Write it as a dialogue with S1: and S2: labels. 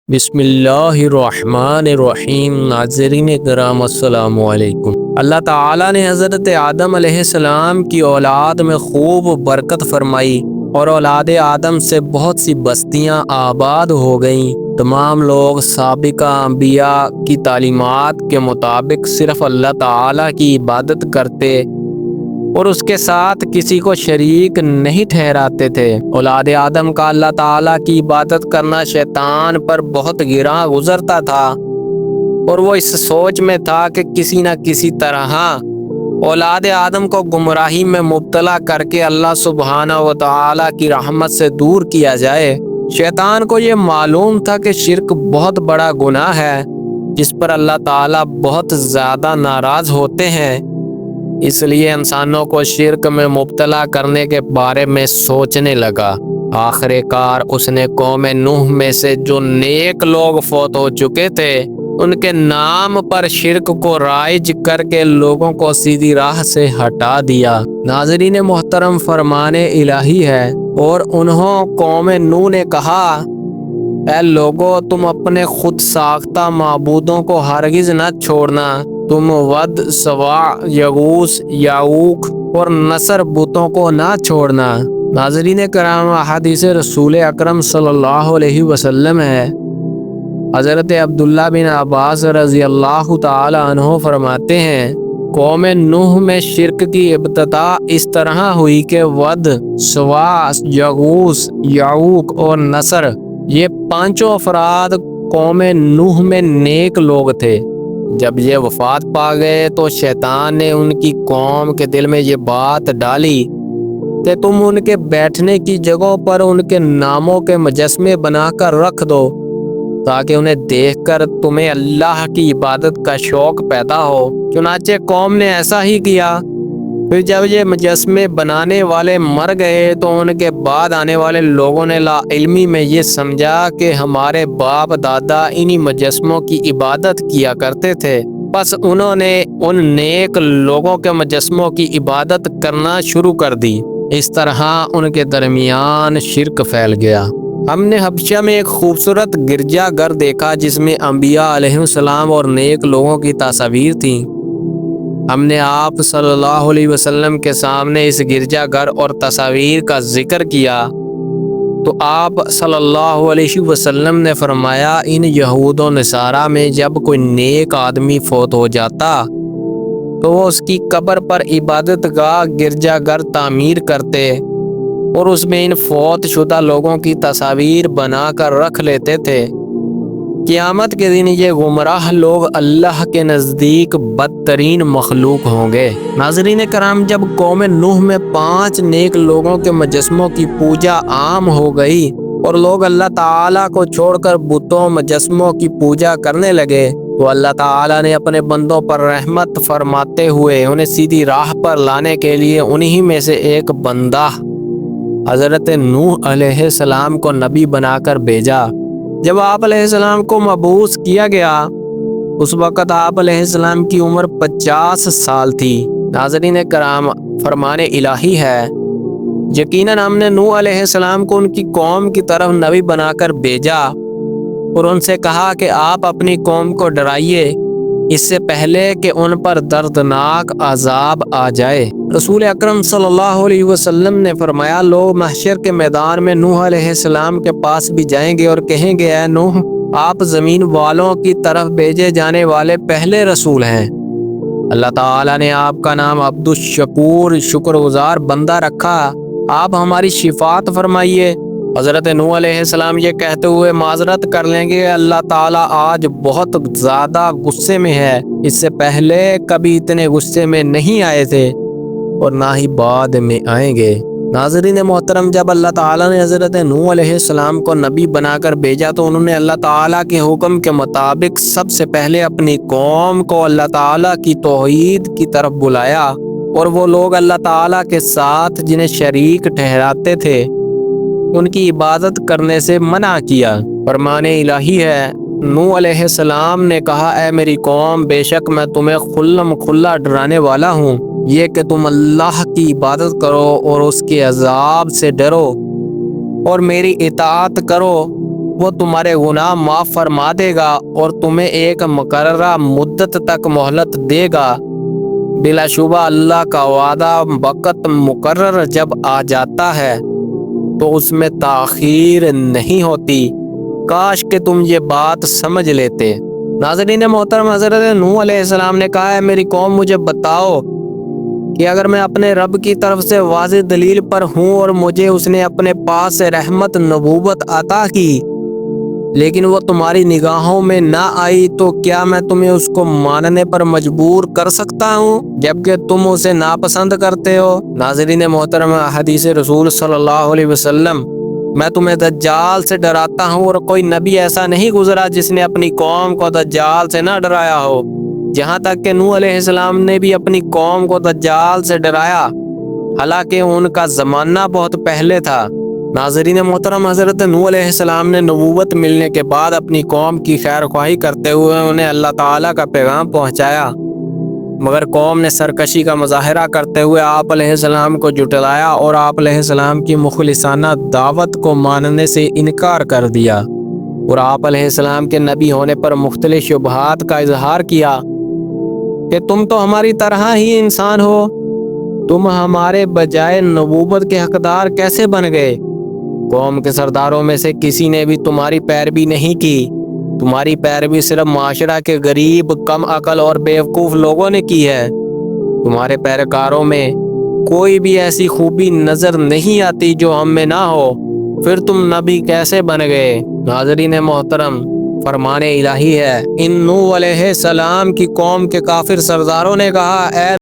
S1: بسم اللہ الرحمن الرحیم۔ ناظرین کرام السلام علیکم۔ اللہ تعالیٰ نے حضرت آدم علیہ السلام کی اولاد میں خوب برکت فرمائی اور اولاد آدم سے بہت سی بستیاں آباد ہو گئیں۔ تمام لوگ سابقہ انبیاء کی تعلیمات کے مطابق صرف اللہ تعالیٰ کی عبادت کرتے اور اس کے ساتھ کسی کو شریک نہیں ٹھہراتے تھے۔ اولاد آدم کا اللہ تعالیٰ کی عبادت کرنا شیطان پر بہت گراں گزرتا تھا اور وہ اس سوچ میں تھا کہ کسی نہ کسی طرح اولاد آدم کو گمراہی میں مبتلا کر کے اللہ سبحانہ و تعالیٰ کی رحمت سے دور کیا جائے۔ شیطان کو یہ معلوم تھا کہ شرک بہت بڑا گناہ ہے جس پر اللہ تعالیٰ بہت زیادہ ناراض ہوتے ہیں، اس لیے انسانوں کو شرک میں مبتلا کرنے کے بارے میں سوچنے لگا۔ آخر کار اس نے قوم نوح میں سے جو نیک لوگ فوت ہو چکے تھے ان کے نام پر شرک کو رائج کر کے لوگوں کو سیدھی راہ سے ہٹا دیا۔ ناظرین محترم، فرمان الہی ہے اور انہوں قوم نوح نے کہا، اے لوگو، تم اپنے خود ساختہ معبودوں کو ہرگز نہ چھوڑنا۔ تم ود، سواع، یغوث، یعوق اور نصر بتوں کو نہ چھوڑنا۔ ناظرین کرام، حدیث رسول اکرم صلی اللہ علیہ وسلم ہے، حضرت عبداللہ بن عباس رضی اللہ تعالی عنہ فرماتے ہیں، قوم نوح میں شرک کی ابتدا اس طرح ہوئی کہ ود، سواع، یغوث، یعوق اور نصر، یہ پانچوں افراد قوم نوح میں نیک لوگ تھے۔ جب یہ وفات پا گئے تو شیطان نے ان کی قوم کے دل میں یہ بات ڈالی کہ تم ان کے بیٹھنے کی جگہوں پر ان کے ناموں کے مجسمے بنا کر رکھ دو تاکہ انہیں دیکھ کر تمہیں اللہ کی عبادت کا شوق پیدا ہو۔ چنانچہ قوم نے ایسا ہی کیا۔ پھر جب یہ مجسمے بنانے والے مر گئے تو ان کے بعد آنے والے لوگوں نے لا علمی میں یہ سمجھا کہ ہمارے باپ دادا انہی مجسموں کی عبادت کیا کرتے تھے، بس انہوں نے ان نیک لوگوں کے مجسموں کی عبادت کرنا شروع کر دی۔ اس طرح ان کے درمیان شرک پھیل گیا۔ ہم نے حبشہ میں ایک خوبصورت گرجا گھر دیکھا جس میں انبیاء علیہ السلام اور نیک لوگوں کی تصاویر تھیں۔ ہم نے آپ صلی اللہ علیہ وسلم کے سامنے اس گرجا گھر اور تصاویر کا ذکر کیا تو آپ صلی اللہ علیہ وسلم نے فرمایا، ان یہود و نصارہ میں جب کوئی نیک آدمی فوت ہو جاتا تو وہ اس کی قبر پر عبادت گاہ گرجا گھر تعمیر کرتے اور اس میں ان فوت شدہ لوگوں کی تصاویر بنا کر رکھ لیتے تھے۔ قیامت کے دن یہ گمراہ لوگ اللہ کے نزدیک بدترین مخلوق ہوں گے۔ ناظرین کرام، جب قوم نوح میں 5 نیک لوگوں کے مجسموں کی پوجا عام ہو گئی اور لوگ اللہ تعالیٰ کو چھوڑ کر بتوں مجسموں کی پوجا کرنے لگے تو اللہ تعالیٰ نے اپنے بندوں پر رحمت فرماتے ہوئے انہیں سیدھی راہ پر لانے کے لیے انہی میں سے ایک بندہ حضرت نوح علیہ السلام کو نبی بنا کر بھیجا۔ جب آپ علیہ السلام کو مبعوث کیا گیا اس وقت آپ علیہ السلام کی عمر 50 سال تھی۔ ناظرین کرام، فرمان الہی ہے، یقیناً ہم نے نوح علیہ السلام کو ان کی قوم کی طرف نبی بنا کر بھیجا اور ان سے کہا کہ آپ اپنی قوم کو ڈرائیے اس سے پہلے کہ ان پر دردناک عذاب آ جائے۔ رسول اکرم صلی اللہ علیہ وسلم نے فرمایا، لوگ محشر کے میدان میں نوح علیہ السلام کے پاس بھی جائیں گے اور کہیں گے، اے نوح، آپ زمین والوں کی طرف بھیجے جانے والے پہلے رسول ہیں۔ اللہ تعالیٰ نے آپ کا نام عبد الشکور، شکر گزار بندہ رکھا، آپ ہماری شفاعت فرمائیے۔ حضرت نوح علیہ السلام یہ کہتے ہوئے معذرت کر لیں گے، اللہ تعالیٰ آج بہت زیادہ غصے میں ہے، اس سے پہلے کبھی اتنے غصے میں نہیں آئے تھے اور نہ ہی بعد میں آئیں گے۔ ناظرین محترم، جب اللہ تعالیٰ نے حضرت نوح علیہ السلام کو نبی بنا کر بھیجا تو انہوں نے اللہ تعالیٰ کے حکم کے مطابق سب سے پہلے اپنی قوم کو اللہ تعالیٰ کی توحید کی طرف بلایا اور وہ لوگ اللہ تعالیٰ کے ساتھ جنہیں شریک ٹھہراتے تھے ان کی عبادت کرنے سے منع کیا۔ فرمان الہی ہے، نوح علیہ السلام نے کہا، اے میری قوم، بے شک میں تمہیں کھلم کھلا ڈرانے والا ہوں، یہ کہ تم اللہ کی عبادت کرو اور اس کے عذاب سے ڈرو اور میری اطاعت کرو وہ تمہارے گناہ معاف فرما دے گا اور تمہیں ایک مقررہ مدت تک مہلت دے گا۔ بلا شبہ اللہ کا وعدہ وقت مقرر جب آ جاتا ہے تو اس میں تاخیر نہیں ہوتی۔ کاش کہ تم یہ بات سمجھ لیتے۔ ناظرین محترم، حضرت نوح علیہ السلام نے کہا ہے میری قوم مجھے بتاؤ کہ اگر میں اپنے رب کی طرف سے واضح دلیل پر ہوں اور مجھے اس نے اپنے پاس سے رحمت نبوت عطا کی لیکن وہ تمہاری نگاہوں میں نہ آئی تو کیا میں تمہیں اس کو ماننے پر مجبور کر سکتا ہوں جبکہ تم اسے ناپسند کرتے ہو؟ ناظرین محترم، حدیث رسول صلی اللہ علیہ وسلم، میں تمہیں دجال سے ڈراتا ہوں اور کوئی نبی ایسا نہیں گزرا جس نے اپنی قوم کو دجال سے نہ ڈرایا ہو، جہاں تک کہ نوح علیہ السلام نے بھی اپنی قوم کو دجال سے ڈرایا، حالانکہ ان کا زمانہ بہت پہلے تھا۔ ناظرین محترم، حضرت نوح علیہ السلام نے نبوت ملنے کے بعد اپنی قوم کی خیر خواہی کرتے ہوئے انہیں اللہ تعالیٰ کا پیغام پہنچایا، مگر قوم نے سرکشی کا مظاہرہ کرتے ہوئے آپ علیہ السلام کو جھٹلایا اور آپ علیہ السلام کی مخلصانہ دعوت کو ماننے سے انکار کر دیا اور آپ علیہ السلام کے نبی ہونے پر مختلف شبہات کا اظہار کیا کہ تم تو ہماری طرح ہی انسان ہو، تم ہمارے بجائے نبوت کے حقدار کیسے بن گئے؟ قوم کے سرداروں میں سے کسی نے بھی تمہاری پیروی نہیں کی، تمہاری پیروی صرف معاشرہ کے غریب، کم عقل اور بیوقوف لوگوں نے کی ہے۔ تمہارے پیروکاروں میں کوئی بھی ایسی خوبی نظر نہیں آتی جو ہم میں نہ ہو، پھر تم نبی کیسے بن گئے؟ ناظرین محترم، فرمان الہی ہے۔ ان نوح علیہ السلام کی قوم کے کافر سرداروں نے کہا، اے